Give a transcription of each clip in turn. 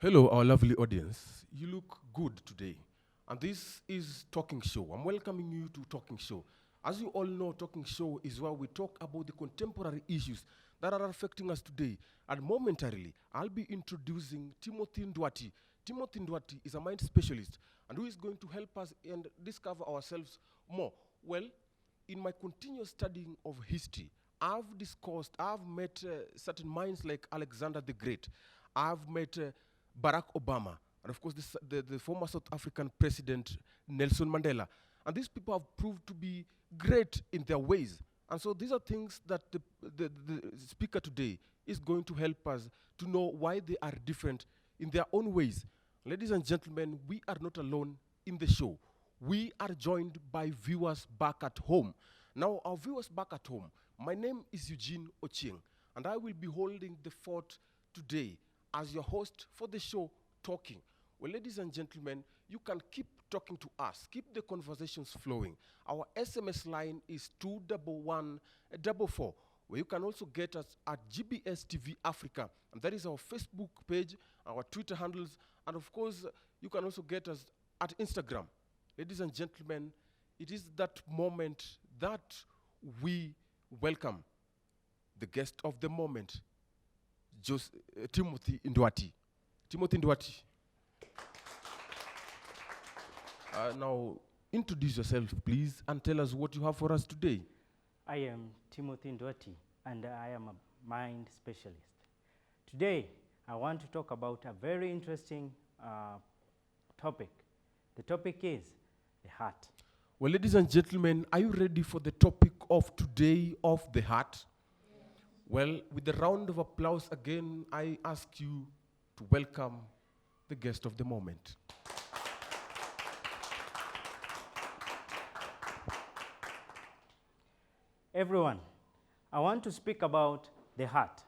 Hello, our lovely audience. You look good today. And this is Talking Show. I'm welcoming you to Talking Show. As you all know, Talking Show is where we talk about the contemporary issues that are affecting us today. And momentarily, I'll be introducing Timothy Ndwati. Timothy Ndwati is a mind specialist and who is going to help us and discover ourselves more. Well, in my continuous studying of history, I've met certain minds like Alexander the Great. I've met Barack Obama, and of course, the former South African president Nelson Mandela. And these people have proved to be great in their ways. And so these are things that the speaker today is going to help us to know why they are different in their own ways. Ladies and gentlemen, we are not alone in the show. We are joined by viewers back at home. Now, our viewers back at home, my name is Eugene Ochieng, and I will be holding the fort today as your host for the show, Talking. Well, ladies and gentlemen, you can keep talking to us, keep the conversations flowing. Our SMS line is 21144, where you can also get us at GBS TV Africa, and that is our Facebook page, our Twitter handles, and of course, you can also get us at Instagram. Ladies and gentlemen, it is that moment that we welcome the guest of the moment, Timothy Ndwati. Timothy Ndwati. Now, introduce yourself, please, and tell us what you have for us today. I am Timothy Ndwati, and I am a mind specialist. Today, I want to talk about a very interesting topic. The topic is the heart. Well, ladies and gentlemen, are you ready for the topic of today of the heart? Well, with a round of applause again, I ask you to welcome the guest of the moment. Everyone, I want to speak about the heart.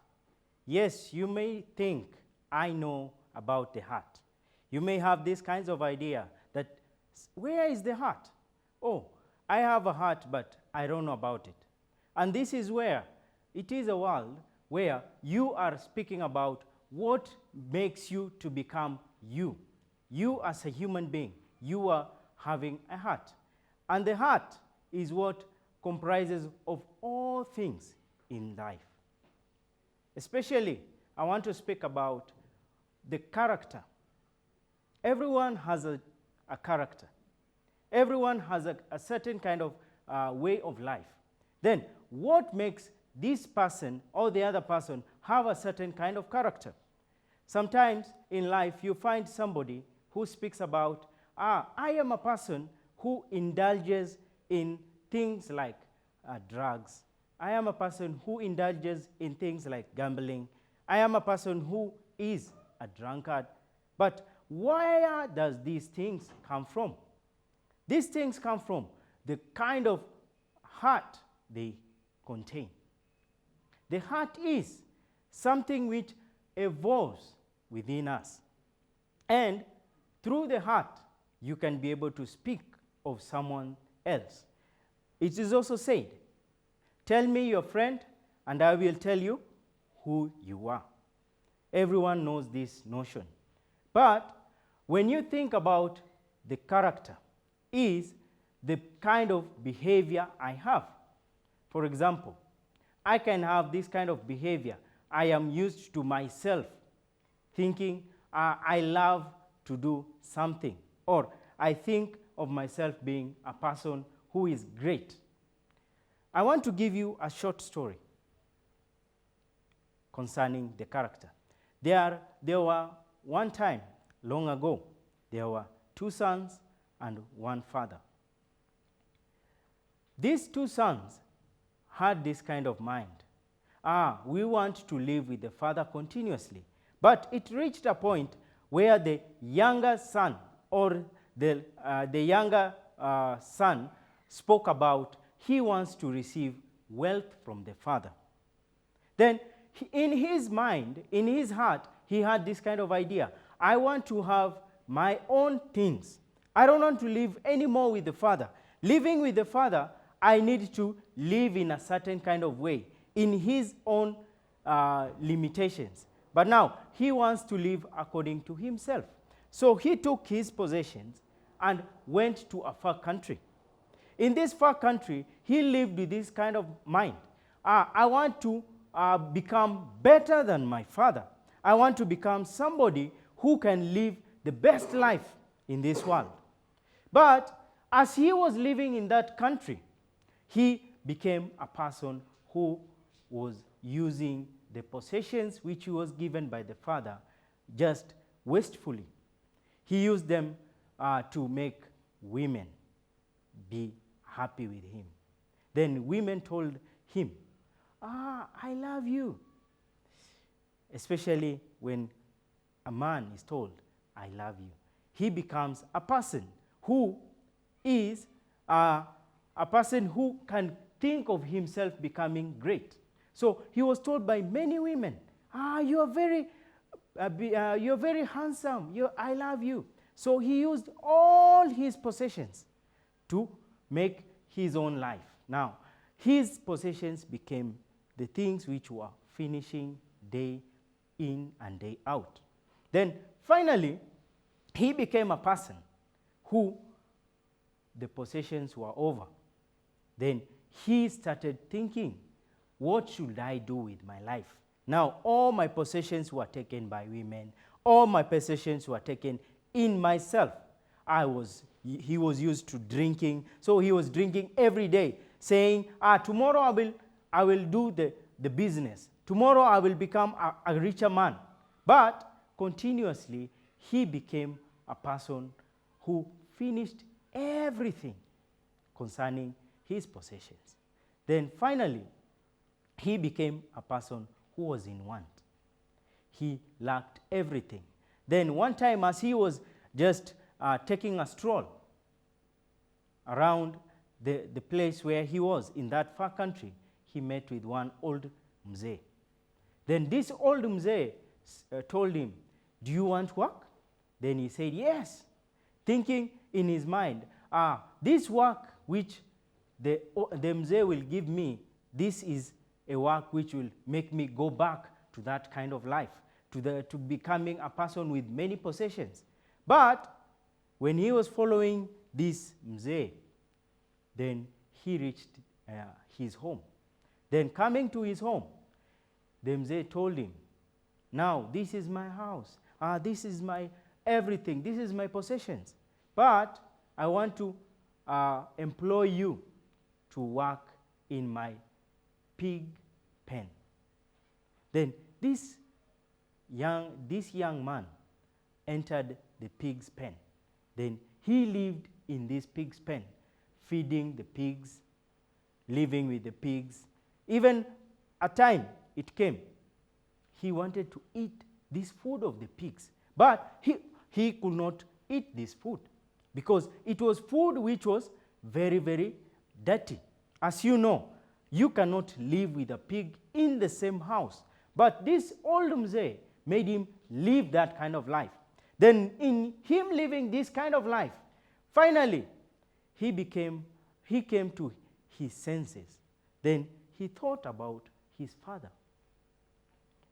Yes, you may think I know about the heart. You may have these kinds of idea that where is the heart? Oh, I have a heart, but I don't know about it. And this is where it is a world where you are speaking about what makes you to become you. You as a human being, you are having a heart. And the heart is what comprises of all things in life. Especially, I want to speak about the character. Everyone has a character. Everyone has a certain kind of way of life. Then, what makes this person or the other person have a certain kind of character? Sometimes in life, you find somebody who speaks about, I am a person who indulges in things like drugs. I am a person who indulges in things like gambling. I am a person who is a drunkard. But where does these things come from? These things come from the kind of heart they contain. The heart is something which evolves within us. And through the heart, you can be able to speak of someone else. It is also said, tell me your friend, and I will tell you who you are. Everyone knows this notion. But when you think about the character, is the kind of behavior I have. For example, I can have this kind of behavior. I am used to myself thinking I love to do something, or I think of myself being a person who is great. I want to give you a short story concerning the character. There were one time, long ago, there were two sons and one father. These two sons had this kind of mind. We want to live with the father continuously. But it reached a point where the younger son or the younger son spoke about he wants to receive wealth from the father. Then in his mind, in his heart, he had this kind of idea. I want to have my own things. I don't want to live anymore with the father. Living with the father, I need to live in a certain kind of way, in his own limitations. But now he wants to live according to himself. So he took his possessions and went to a far country. In this far country, he lived with this kind of mind. I want to become better than my father. I want to become somebody who can live the best life in this world. But as he was living in that country, he became a person who was using the possessions which he was given by the father just wastefully. He used them to make women be happy with him. Then women told him, I love you. Especially when a man is told, I love you. He becomes a person who is a person who can think of himself becoming great. So he was told by many women, you're very handsome, I love you. So he used all his possessions to make his own life. Now, his possessions became the things which were finishing day in and day out. Then finally, he became a person who the possessions were over. Then he started thinking, what should I do with my life? Now, all my possessions were taken by women. All my possessions were taken in myself. He was used to drinking, so he was drinking every day, saying, tomorrow I will do the business. Tomorrow I will become a richer man. But continuously, he became a person who finished everything concerning his possessions. Then finally, he became a person who was in want. He lacked everything. Then one time, as he was just taking a stroll around the place where he was in that far country, he met with one old mzee. Then this old mzee told him, do you want work? Then he said, yes, thinking in his mind, this work which the mzee will give me, this is a work which will make me go back to that kind of life, to becoming a person with many possessions. But when he was following this mzee, then he reached his home. Then coming to his home, the mzee told him, now this is my house, this is my everything, this is my possessions, but I want to employ you to work in my pig pen. Then this young man entered the pig's pen. Then he lived in this pig's pen, feeding the pigs, living with the pigs. Even a time it came, he wanted to eat this food of the pigs, but he could not eat this food because it was food which was very, very dirty. As you know, you cannot live with a pig in the same house. But this old mzee made him live that kind of life. Then in him living this kind of life, finally, he came to his senses. Then he thought about his father.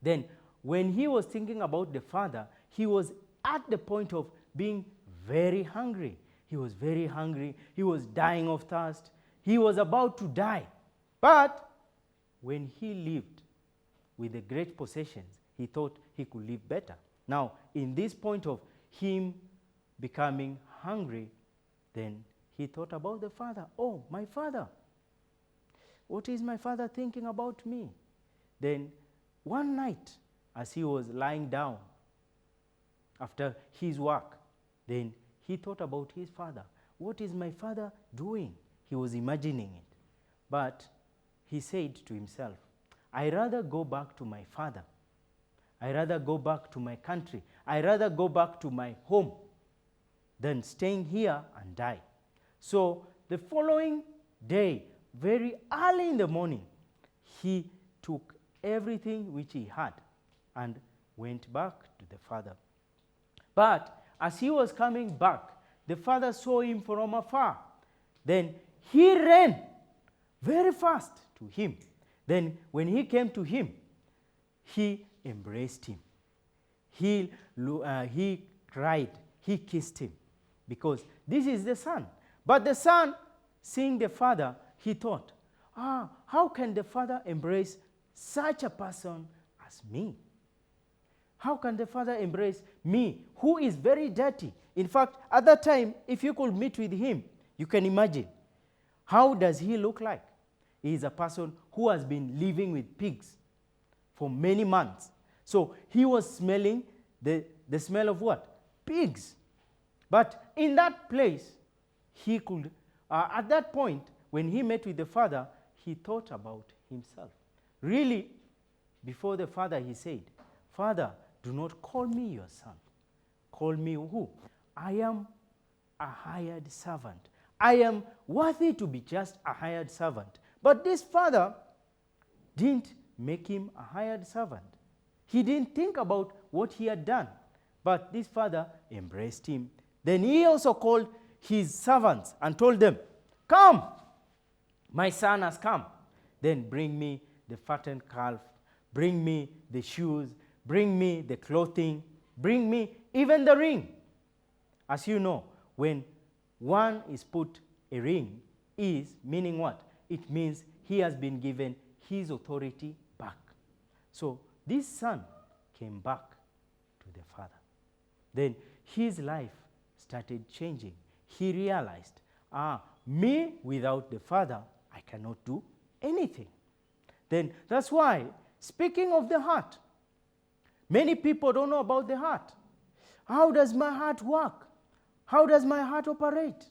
Then when he was thinking about the father, he was at the point of being very hungry. He was very hungry. He was dying of thirst. He was about to die. But when he lived with the great possessions, he thought he could live better. Now, in this point of him becoming hungry, then he thought about the father. Oh, my father. What is my father thinking about me? Then one night, as he was lying down after his work, then he thought about his father. What is my father doing? He was imagining it. But he said to himself, I'd rather go back to my father. I'd rather go back to my country. I'd rather go back to my home than staying here and die. So the following day, very early in the morning, he took everything which he had and went back to the father. But as he was coming back, the father saw him from afar. Then he ran very fast to him. Then when he came to him, he embraced him. he cried, he kissed him, because this is the son. But the son, seeing the father, he thought, how can the father embrace such a person as me? How can the father embrace me, who is very dirty? In fact, at that time, if you could meet with him, you can imagine, how does he look like? He is a person who has been living with pigs for many months. So he was smelling the smell of what? Pigs. But in that place, he could, at that point, when he met with the father, he thought about himself. Really, before the father, he said, Father, do not call me your son. Call me who? I am a hired servant. I am worthy to be just a hired servant. But this father didn't make him a hired servant. He didn't think about what he had done. But this father embraced him. Then he also called his servants and told them, come, my son has come. Then bring me the fattened calf, bring me the shoes, bring me the clothing, bring me even the ring. As you know, when one is put a ring, is meaning what? It means he has been given his authority back. So this son came back to the father. Then his life started changing. He realized, me without the father, I cannot do anything. Then that's why, speaking of the heart, many people don't know about the heart. How does my heart work? How does my heart operate?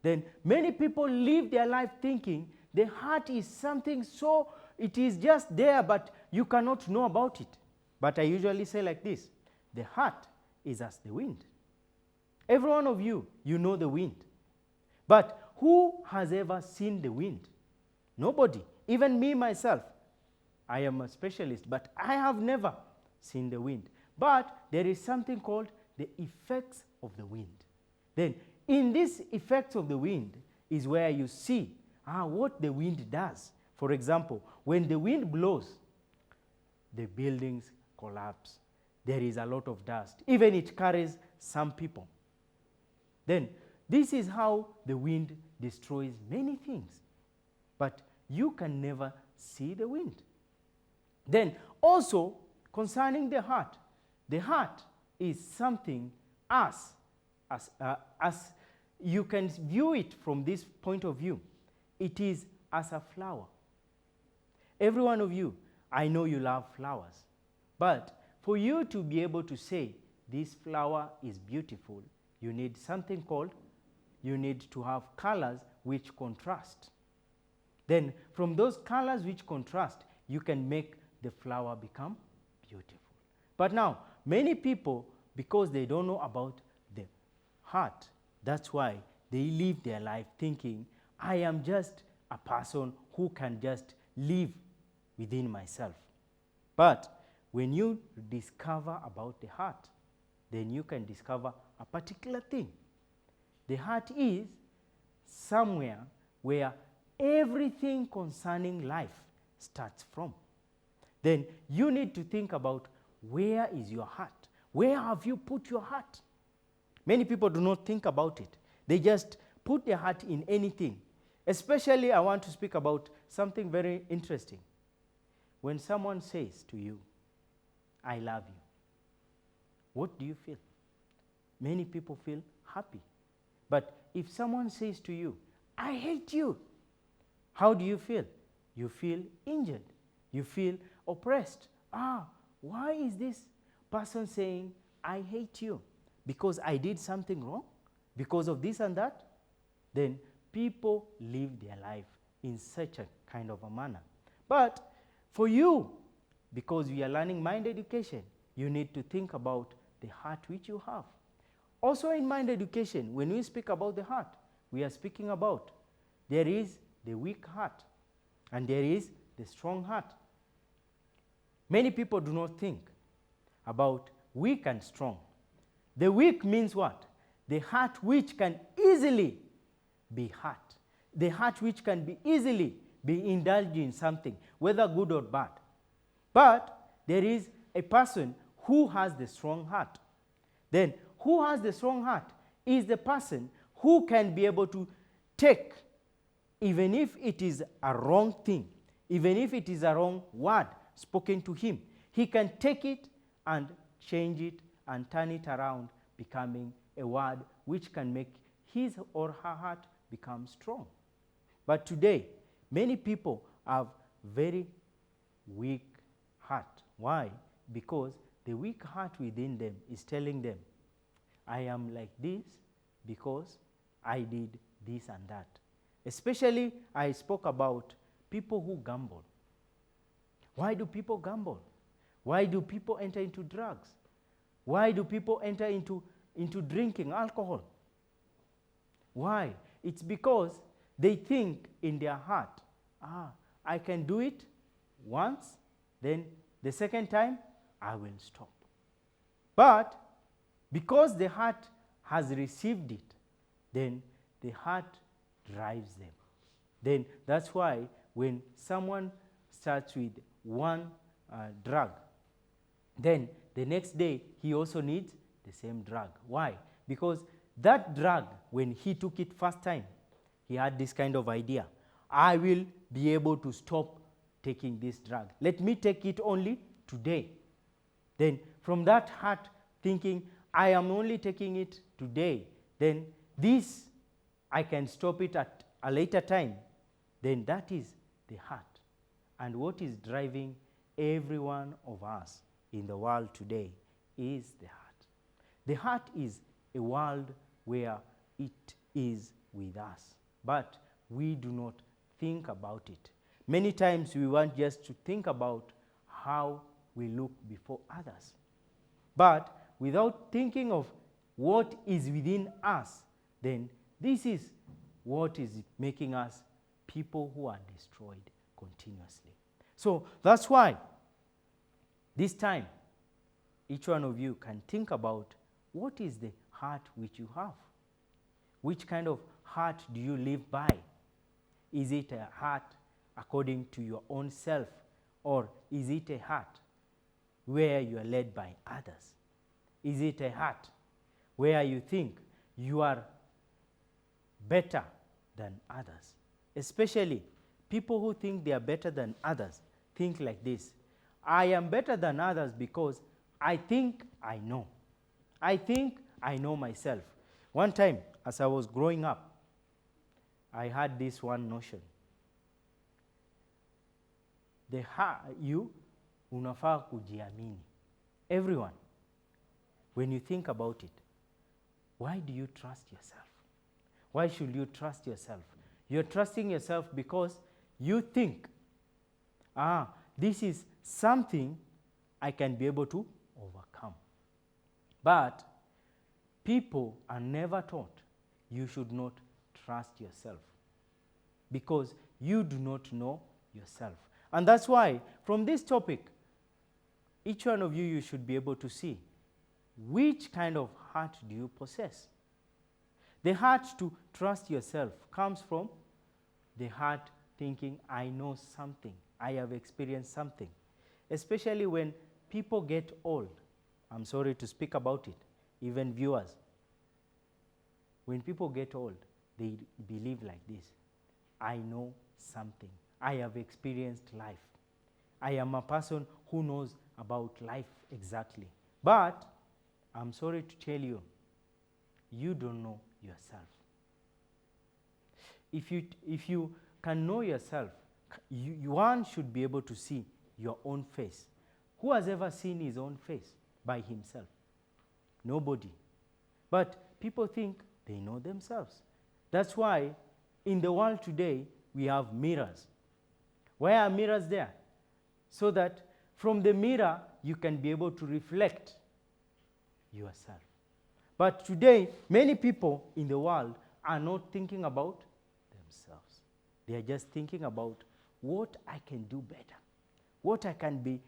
Then many people live their life thinking the heart is something so, it is just there, but you cannot know about it. But I usually say like this, the heart is as the wind. Every one of you, you know the wind. But who has ever seen the wind? Nobody. Even me, myself. I am a specialist, but I have never seen the wind. But there is something called the effects of the wind. Then, in these effects of the wind is where you see what the wind does. For example, when the wind blows, the buildings collapse. There is a lot of dust. Even it carries some people. Then, this is how the wind destroys many things. But you can never see the wind. Then, also, concerning the heart is something as you can view it from this point of view. It is as a flower. Every one of you, I know you love flowers. But for you to be able to say, this flower is beautiful, you need something called, you need to have colors which contrast. Then from those colors which contrast, you can make the flower become beautiful. But now, many people, because they don't know about the heart, that's why they live their life thinking, I am just a person who can just live within myself. But when you discover about the heart, then you can discover a particular thing. The heart is somewhere where everything concerning life starts from. Then you need to think about, where is your heart? Where have you put your heart? Many people do not think about it. They just put their heart in anything. Especially, I want to speak about something very interesting. When someone says to you, I love you, what do you feel? Many people feel happy. But if someone says to you, I hate you, how do you feel? You feel injured. You feel oppressed. Why is this person saying, I hate you? Because I did something wrong? Because of this and that? Then people live their life in such a kind of a manner. But for you, because we are learning mind education, you need to think about the heart which you have. Also in mind education, when we speak about the heart, we are speaking about there is the weak heart and there is the strong heart. Many people do not think about weak and strong. The weak means what? The heart which can easily be hurt. The heart which can be easily be indulged in something, whether good or bad. But there is a person who has the strong heart. Then, who has the strong heart is the person who can be able to take, even if it is a wrong thing, even if it is a wrong word spoken to him, he can take it and change it and turn it around, becoming a word which can make his or her heart become strong. But today, many people have very weak heart. Why? Because the weak heart within them is telling them, I am like this because I did this and that. Especially, I spoke about people who gamble. Why do people gamble? Why do people enter into drugs? Why do people enter into drinking alcohol? Why? It's because they think in their heart, I can do it once, then the second time, I will stop. But because the heart has received it, then the heart drives them. Then that's why when someone starts with one drug, then the next day he also needs the same drug. Why? Because that drug, when he took it first time, he had this kind of idea. I will be able to stop taking this drug. Let me take it only today. Then from that heart thinking, I am only taking it today, then this I can stop it at a later time. Then that is the heart. And what is driving every one of us in the world today is the heart. The heart is a world where it is with us, but we do not think about it. Many times we want just to think about how we look before others, but without thinking of what is within us, then this is what is making us people who are destroyed continuously. So that's why this time each one of you can think about what is the heart which you have. Which kind of heart do you live by? Is it a heart according to your own self, or is it a heart where you are led by others? Is it a heart where you think you are better than others? Especially people who think they are better than others think like this: I am better than others because I think I know. I think I know myself. One time, as I was growing up, I had this one notion. You unafaa kujiamini. Everyone, when you think about it, why do you trust yourself? Why should you trust yourself? You're trusting yourself because you think, this is something I can be able to overcome. But people are never taught you should not trust yourself because you do not know yourself. And that's why from this topic, each one of you should be able to see which kind of heart do you possess. The heart to trust yourself comes from the heart thinking, I know something, I have experienced something. Especially when people get old. I'm sorry to speak about it, even viewers. When people get old, they believe like this: I know something, I have experienced life. I am a person who knows about life exactly. But I'm sorry to tell you, you don't know yourself. If you can know yourself, one should be able to see your own face. Who has ever seen his own face by himself? Nobody. But people think they know themselves. That's why in the world today we have mirrors. Why are mirrors there? So that from the mirror you can be able to reflect yourself. But today, many people in the world are not thinking about themselves. They are just thinking about what I can do better, what I can be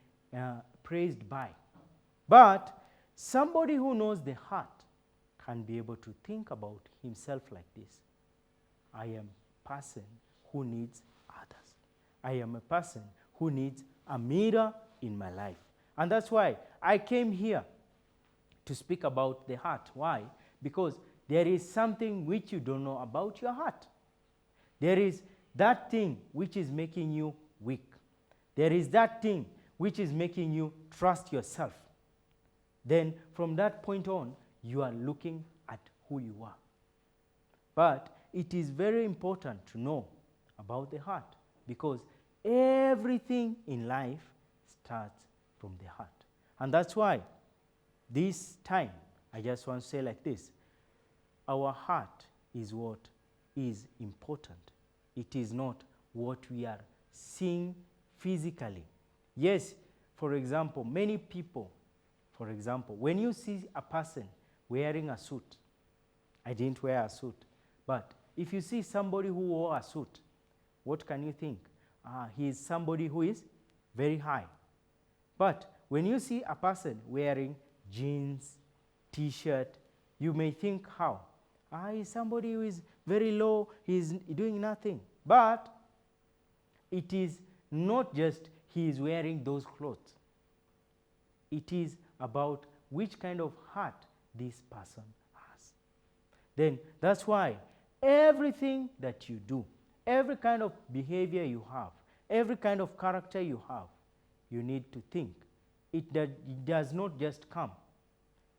praised by. But somebody who knows the heart can be able to think about himself like this: I am a person who needs others. I am a person who needs a mirror in my life. And that's why I came here to speak about the heart. Why? Because there is something which you don't know about your heart. There is that thing which is making you weak. There is that thing which is making you trust yourself. Then from that point on, you are looking at who you are. But it is very important to know about the heart, because everything in life starts from the heart. And that's why this time, I just want to say like this: our heart is what is important. It is not what we are seeing physically. Yes, for example, many people, for example, when you see a person wearing a suit, I didn't wear a suit, but if you see somebody who wore a suit, what can you think? He is somebody who is very high. But when you see a person wearing jeans, t-shirt, you may think how? He's somebody who is very low, he's doing nothing. But it is not just he is wearing those clothes. It is about which kind of heart this person has. Then that's why everything that you do, every kind of behavior you have, every kind of character you have, you need to think. It does not just come.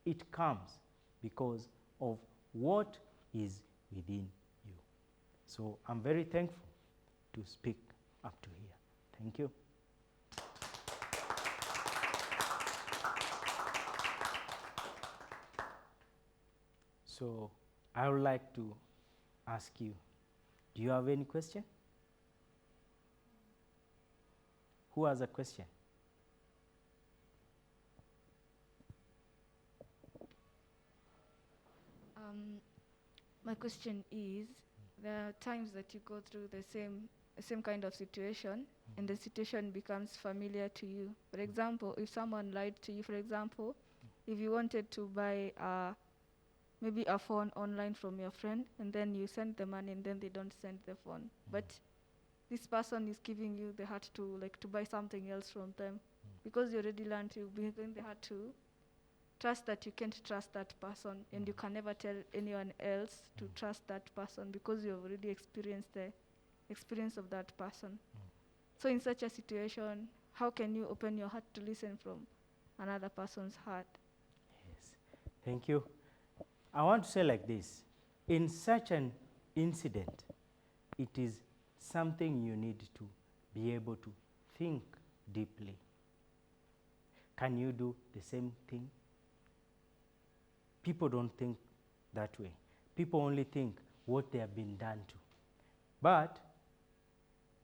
It comes because of what is within you. So I'm very thankful to speak up to here. Thank you. So I would like to ask you, do you have any question? Who has a question? My question is, there are times that you go through the same kind of situation, and the situation becomes familiar to you. For example, if someone lied to you, for example, if you wanted to buy maybe a phone online from your friend, and then you send the money, and then they don't send the phone, but this person is giving you the heart to buy something else from them, because you already learned to be given the heart to trust that you can't trust that person, and you can never tell anyone else to trust that person, because you have already experienced the experience of that person. So in such a situation, how can you open your heart to listen from another person's heart? Yes, thank you. I want to say like this: in such an incident, it is something you need to be able to think deeply. Can you do the same thing? People don't think that way. People only think what they have been done to. But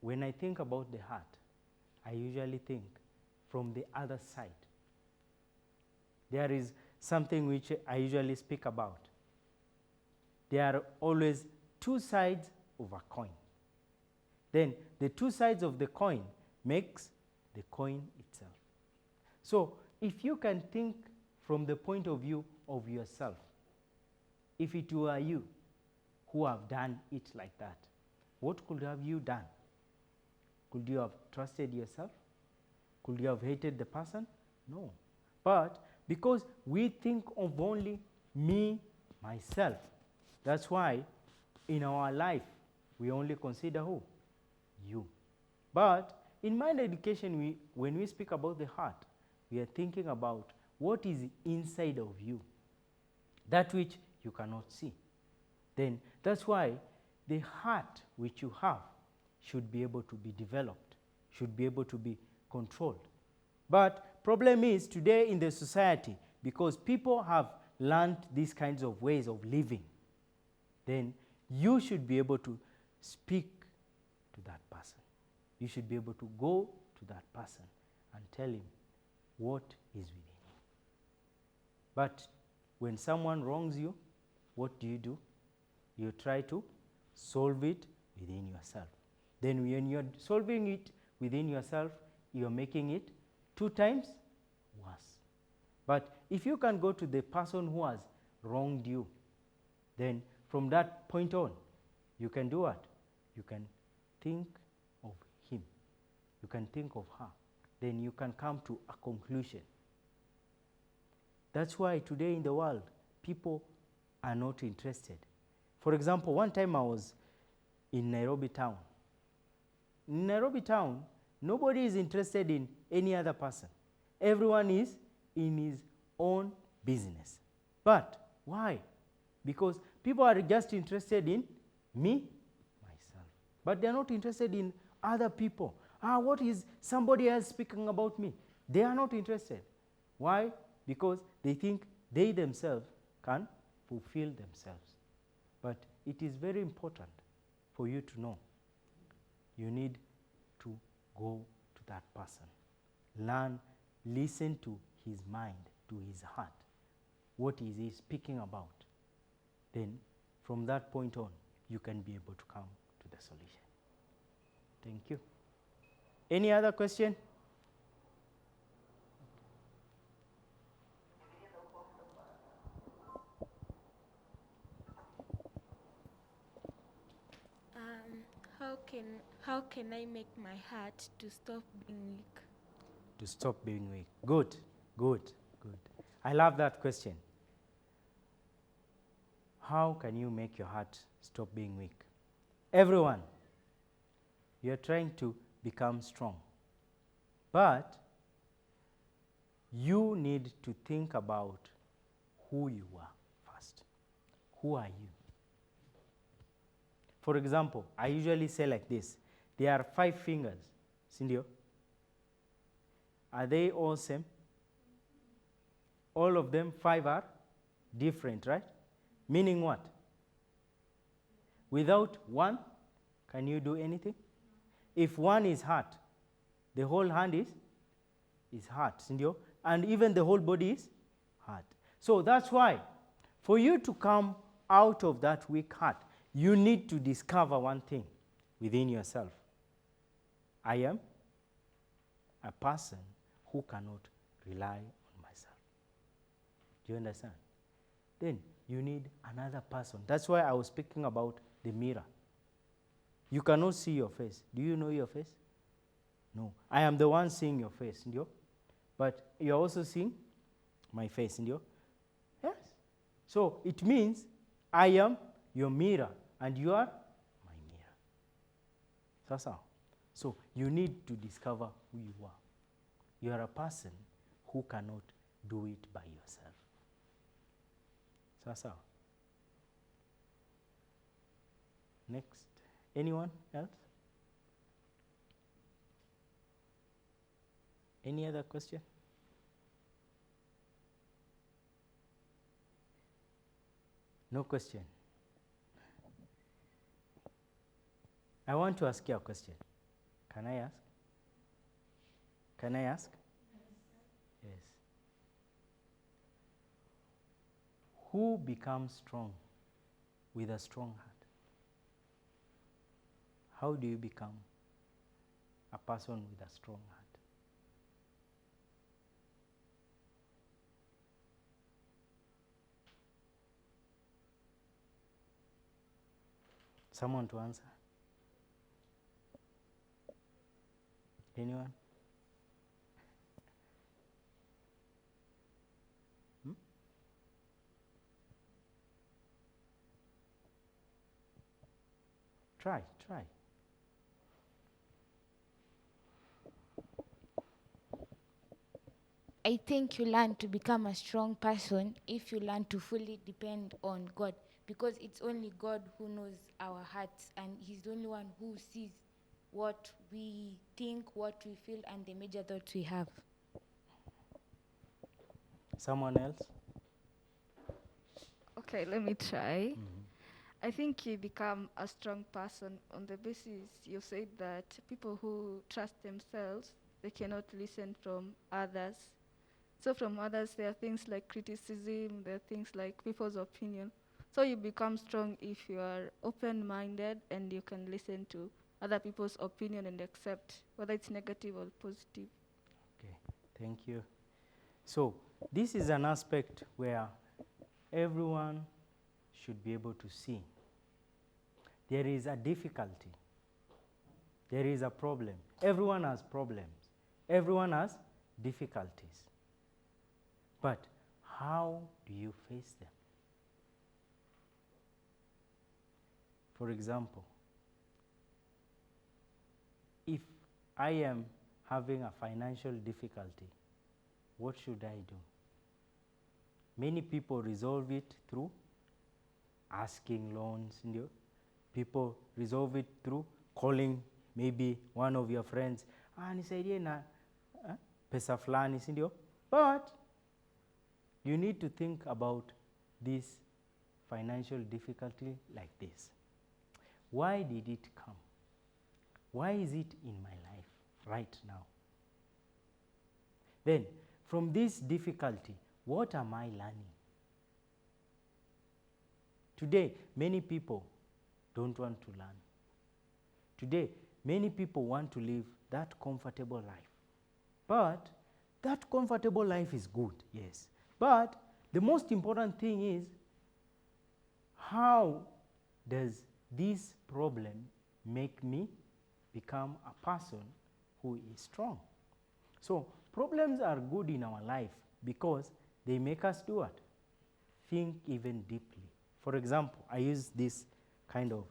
when I think about the heart, I usually think from the other side. There is something which I usually speak about. There are always two sides of a coin. Then the two sides of the coin makes the coin itself. So if you can think from the point of view of yourself, if it were you who have done it like that, what could have you done? Could you have trusted yourself? Could you have hated the person? No. But because we think of only me, myself, that's why in our life we only consider who? You. But in mind education, when we speak about the heart, we are thinking about what is inside of you, that which you cannot see. Then that's why the heart which you have should be able to be developed, should be able to be controlled. But problem is today in the society, because people have learned these kinds of ways of living, then you should be able to speak to that person. You should be able to go to that person and tell him what is within you. But when someone wrongs you, what do? You try to solve it within yourself. Then when you're solving it within yourself, you're making it 2 times worse. But if you can go to the person who has wronged you, then from that point on, you can do what? You can think of him. You can think of her. then you can come to a conclusion. That's why today in the world, people are not interested. For example, one time I was in Nairobi town. In Nairobi town, nobody is interested in any other person. Everyone is in his own business. But why? Because people are just interested in me, myself. But they're not interested in other people. What is somebody else speaking about me? They are not interested. Why? Because they think they themselves can fulfill themselves. But it is very important for you to know. You need to go to that person. Learn, listen to his mind, to his heart. What is he speaking about? Then from that point on, you can be able to come to the solution. Thank you. Any other question? How can I make my heart to stop being weak? To stop being weak. Good, good, good. I love that question. How can you make your heart stop being weak? Everyone, you're trying to become strong. But you need to think about who you are first. Who are you? For example, I usually say like this. There are 5 fingers. Sindio? Are they all same? All of them 5 are different, right? Meaning what? Without one, can you do anything? If one is hurt, the whole hand is hurt, sindio? And even the whole body is hurt. So that's why, for you to come out of that weak heart, you need to discover one thing within yourself. I am a person who cannot rely on myself. Do you understand? Then you need another person. That's why I was speaking about the mirror. You cannot see your face. Do you know your face? No. I am the one seeing your face, ndio? But you're also seeing my face, ndio? Yes. So it means I am your mirror and you are my mirror. Sasa. So you need to discover who you are. You are a person who cannot do it by yourself. Sasa. Next. Anyone else? Any other question? No question. I want to ask you a question. Can I ask? Can I ask? Yes. Who becomes strong with a strong heart? How do you become a person with a strong heart? Someone to answer? Anyone? Try. I think you learn to become a strong person if you learn to fully depend on God, because it's only God who knows our hearts, and He's the only one who sees what we think, what we feel, and the major thoughts we have. Someone else? Okay, let me try. I think you become a strong person on the basis you said that people who trust themselves, they cannot listen from others. So from others, there are things like criticism, there are things like people's opinion. So you become strong if you are open-minded and you can listen to other people's opinion and accept whether it's negative or positive. Okay, thank you. So this is an aspect where everyone should be able to see. There is a difficulty. There is a problem. Everyone has problems. Everyone has difficulties. But how do you face them? For example, if I am having a financial difficulty, what should I do? Many people resolve it through asking loans. People resolve it through calling maybe one of your friends, nisaidie na pesa fulani, si ndio? But you need to think about this financial difficulty like this. Why did it come? Why is it in my life right now? Then, from this difficulty, what am I learning? Today, many people don't want to learn. Today, many people want to live that comfortable life. But that comfortable life is good, yes. But the most important thing is, how does this problem make me become a person who is strong? So problems are good in our life because they make us do what? Think even deeply. For example, I use this kind of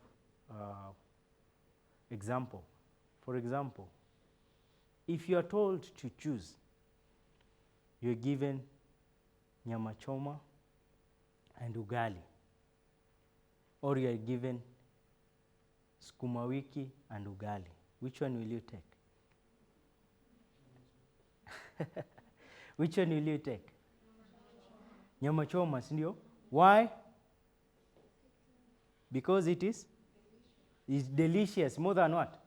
example. For example, if you are told to choose, you're given nyama choma and ugali, or you are given sukuma wiki and ugali, which one will you take? Which one will you take? Nyama choma, sindio? Why? Because it is delicious, more than what?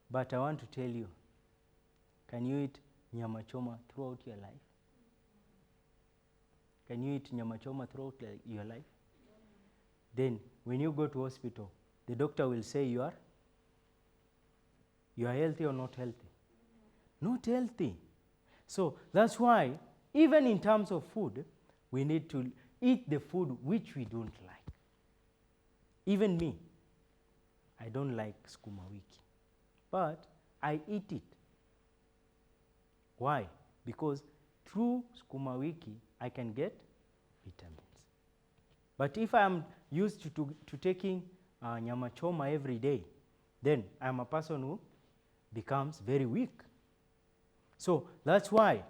But I want to tell you, can you eat nyama choma throughout your life? Can you eat nyama choma throughout your life? Then when you go to hospital, the doctor will say you are healthy or not healthy? Not healthy. So that's why, even in terms of food, we need to eat the food which we don't like. Even me, I don't like sukuma wiki, but I eat it. Why? Because through sukuma wiki, I can get vitamins. But if I am used to taking nyama choma every day, then I'm a person who becomes very weak. So that's why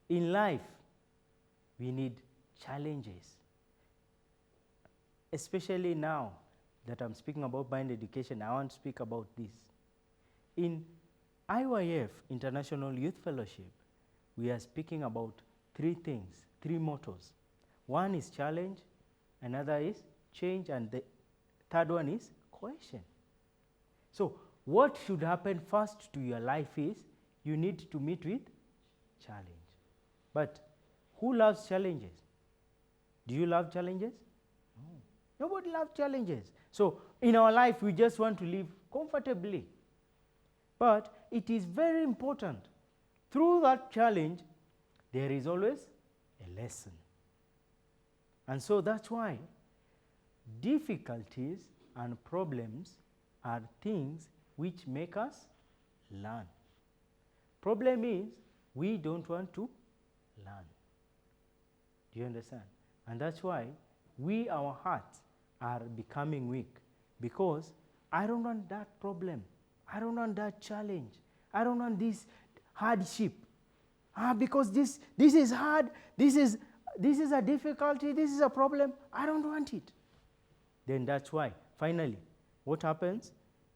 in life we need challenges. Especially now that I'm speaking about mind education, I want to speak about this. In IYF, International Youth Fellowship, we are speaking about three things, three mottos. One is challenge, another is change, and the third one is cohesion. So what should happen first to your life is you need to meet with challenge. But who loves challenges? Do you love challenges? No. Nobody loves challenges. So in our life, we just want to live comfortably. But it is very important. Through that challenge, there is always a lesson. And so that's why difficulties and problems are things which make us learn. Problem is, we don't want to learn. Do you understand? And that's why our hearts are becoming weak, because I don't want that problem. I don't want that challenge. I don't want this hardship. Because this is hard, this is a difficulty, this is a problem. I don't want it. Then that's why, finally, what happens?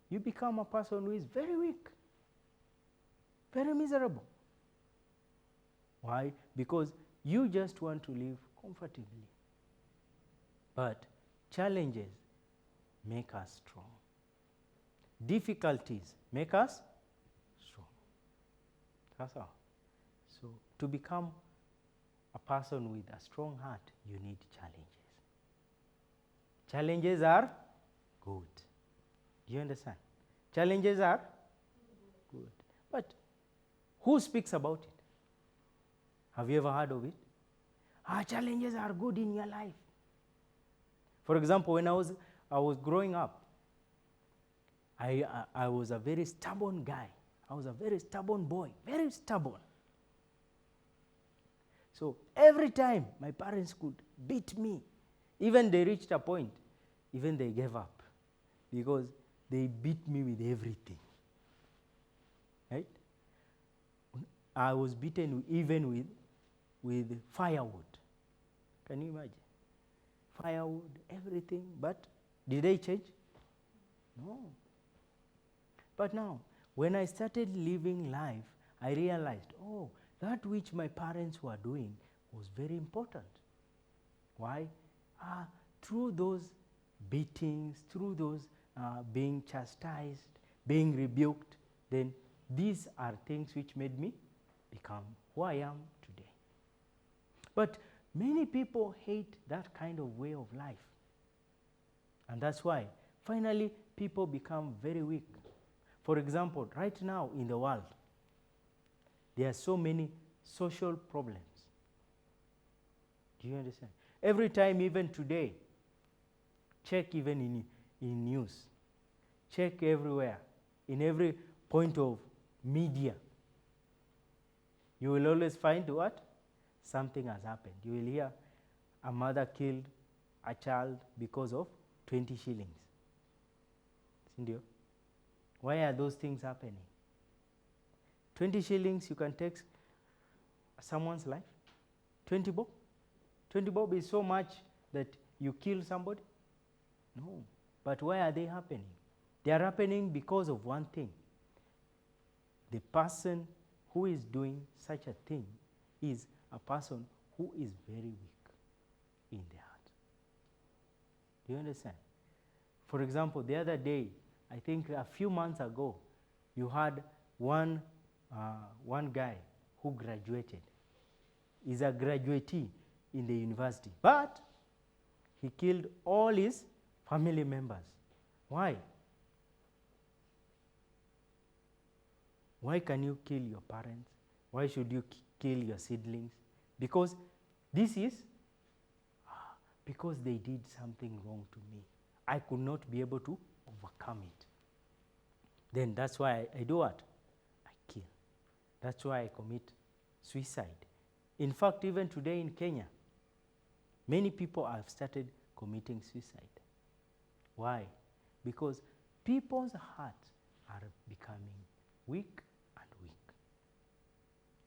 You become a person who is very weak, very miserable. Why? Because you just want to live comfortably. But challenges make us strong. Difficulties make us strong. That's all. So to become a person with a strong heart, you need challenges. Challenges are good. Do you understand? Challenges are good. But who speaks about it? Have you ever heard of it? Challenges are good in your life. For example, when I was growing up, I was a very stubborn guy. I I was a very stubborn boy, very stubborn. So every time my parents could beat me, even they reached a point, even they gave up because they beat me with everything. Right? I was beaten even with firewood. Can you imagine? Firewood, everything, but did they change? No. But now, when I started living life, I realized, oh, that which my parents were doing was very important. Why? Through those beatings, through those being chastised, being rebuked, then these are things which made me become who I am today. But many people hate that kind of way of life. And that's why finally people become very weak. For example, right now in the world, there are so many social problems. Do you understand? Every time, even today, check even in news, check everywhere, in every point of media, you will always find what? Something has happened. You will hear a mother killed a child because of 20 shillings. Sindio? Why are those things happening? 20 shillings, you can take someone's life. 20 bob? 20 bob is so much that you kill somebody? No. But why are they happening? They are happening because of one thing. The person who is doing such a thing is a person who is very weak in the heart. Do you understand? For example, the other day, I think a few months ago, you had one guy who graduated. He's a graduatee in the university, but he killed all his family members. Why? Why can you kill your parents? Why should you kill your siblings? Because this is because they did something wrong to me. I could not be able to overcome it. Then that's why I do what? I kill. That's why I commit suicide. In fact, even today in Kenya, many people have started committing suicide. Why? Because people's hearts are becoming weak and weak.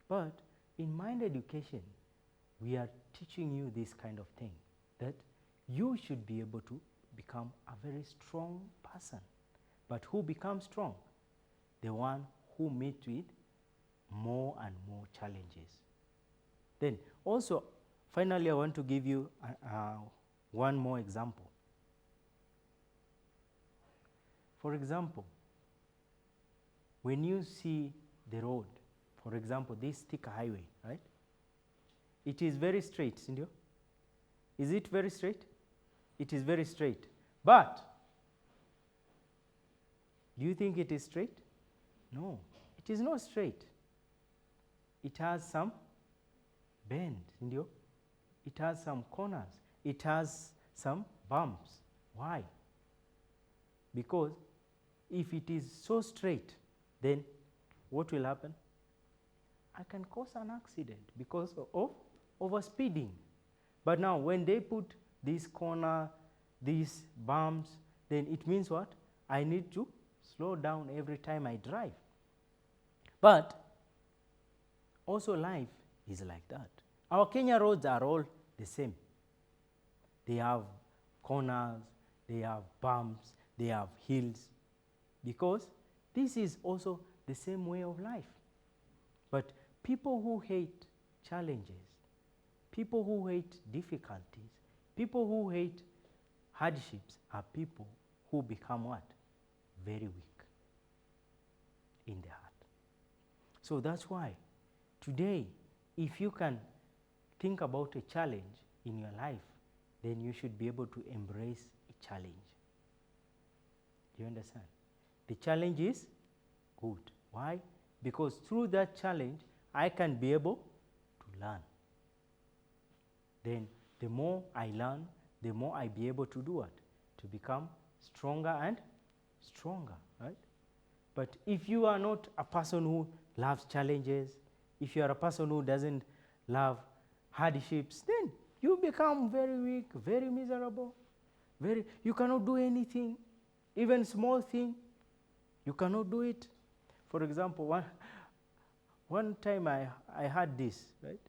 But in mind education, we are teaching you this kind of thing, that you should be able to become a very strong person. But who becomes strong? The one who meets with more and more challenges. Then also, finally, I want to give you one more example. For example, when you see the road, for example, this Thika highway, right? It is very straight, Cindy. Is it very straight? It is very straight. But do you think it is straight? No, it is not straight. It has some bend, Cindy. It has some corners. It has some bumps. Why? Because if it is so straight, then what will happen? I can cause an accident because of overspeeding. But now when they put this corner, these bumps, then it means what? I need to slow down every time I drive. But also life is like that. Our Kenya roads are all the same. They have corners, they have bumps, they have hills, because this is also the same way of life. But people who hate challenges, people who hate difficulties, people who hate hardships are people who become what? Very weak in the heart. So that's why today, if you can think about a challenge in your life, then you should be able to embrace a challenge. Do you understand? The challenge is good. Why? Because through that challenge, I can be able to learn. Then the more I learn, the more I be able to do what? To become stronger and stronger, right? But if you are not a person who loves challenges, if you are a person who doesn't love hardships, then you become very weak, very miserable, you cannot do anything, even small thing, you cannot do it. For example, one time I had this, right?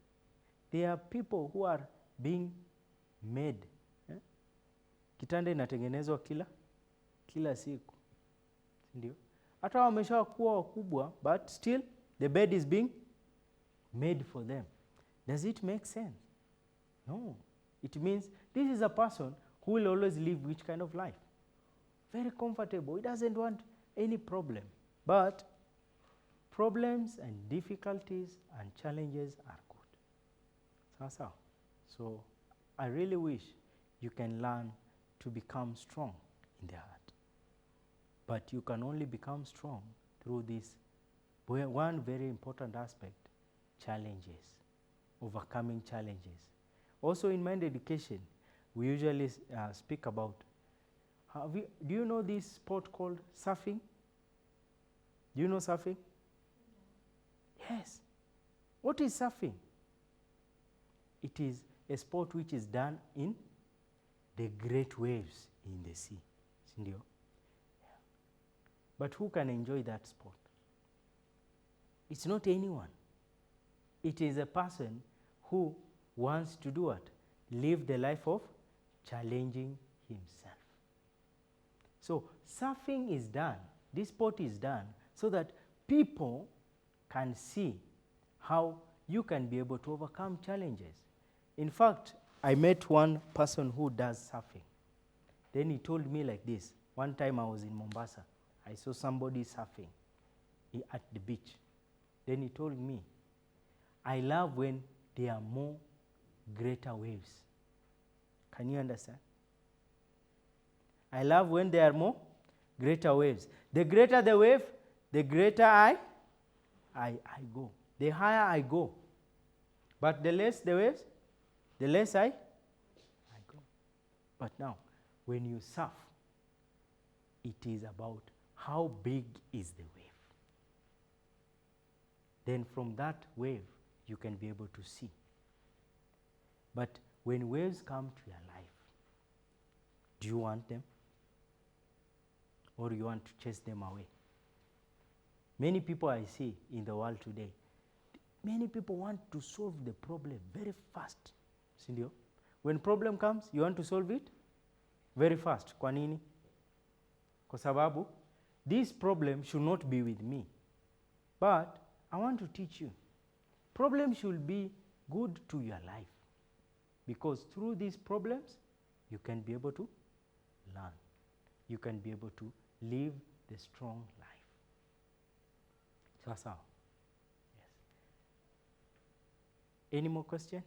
There are people who are being made. Kitanda inatengenezwa kila siku. Ndio. Hata wameshakuwa wakubwa, but still the bed is being made for them. Does it make sense? No. It means this is a person who will always live which kind of life? Very comfortable. He doesn't want any problem. But problems and difficulties and challenges are good. So I really wish you can learn to become strong in the heart. But you can only become strong through this one very important aspect, challenges, overcoming challenges. Also in mind education, we usually speak about, do you know this sport called surfing? Do you know surfing? Yes. What is surfing? It is a sport which is done in the great waves in the sea. Sindio? Yeah. But who can enjoy that sport? It's not anyone. It is a person who wants to do what? Live the life of challenging himself. So surfing is done, this sport is done so that people can see how you can be able to overcome challenges. In fact, I met one person who does surfing. Then he told me like this. One time I was in Mombasa. I saw somebody surfing at the beach. Then he told me, I love when there are more greater waves. Can you understand? I love when there are more greater waves. The greater the wave, the greater I go. The higher I go. But the less the waves, the less I go. But now, when you surf, it is about how big is the wave. Then from that wave, you can be able to see. But when waves come to your life, do you want them? Or you want to chase them away? Many people I see in the world today, many people want to solve the problem very fast. Sindio? When problem comes, you want to solve it very fast. Kwa nini? Kwa sababu, this problem should not be with me. But I want to teach you. Problem should be good to your life. Because through these problems, you can be able to learn. You can be able to live the strong life. Sasa. Yes. Any more question?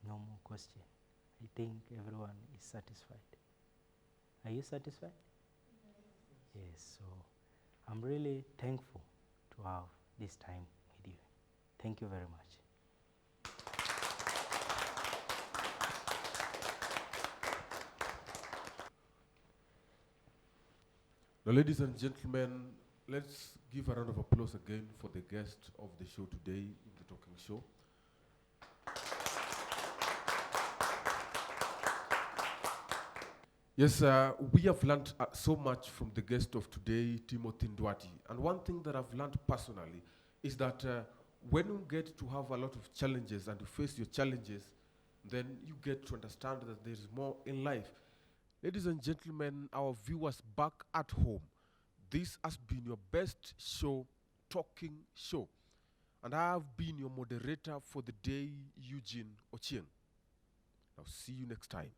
No more question. I think everyone is satisfied. Are you satisfied? Yes. So I'm really thankful to have this time with you. Thank you very much. Now, ladies and gentlemen, let's give a round of applause again for the guest of the show today in the Talking Show. Yes, we have learned so much from the guest of today, Timothy Ndwati. And one thing that I've learned personally is that when you get to have a lot of challenges and you face your challenges, then you get to understand that there is more in life. Ladies and gentlemen, our viewers back at home, this has been your best show, Talking Show. And I have been your moderator for the day, Eugene Ochieng. Now see you next time.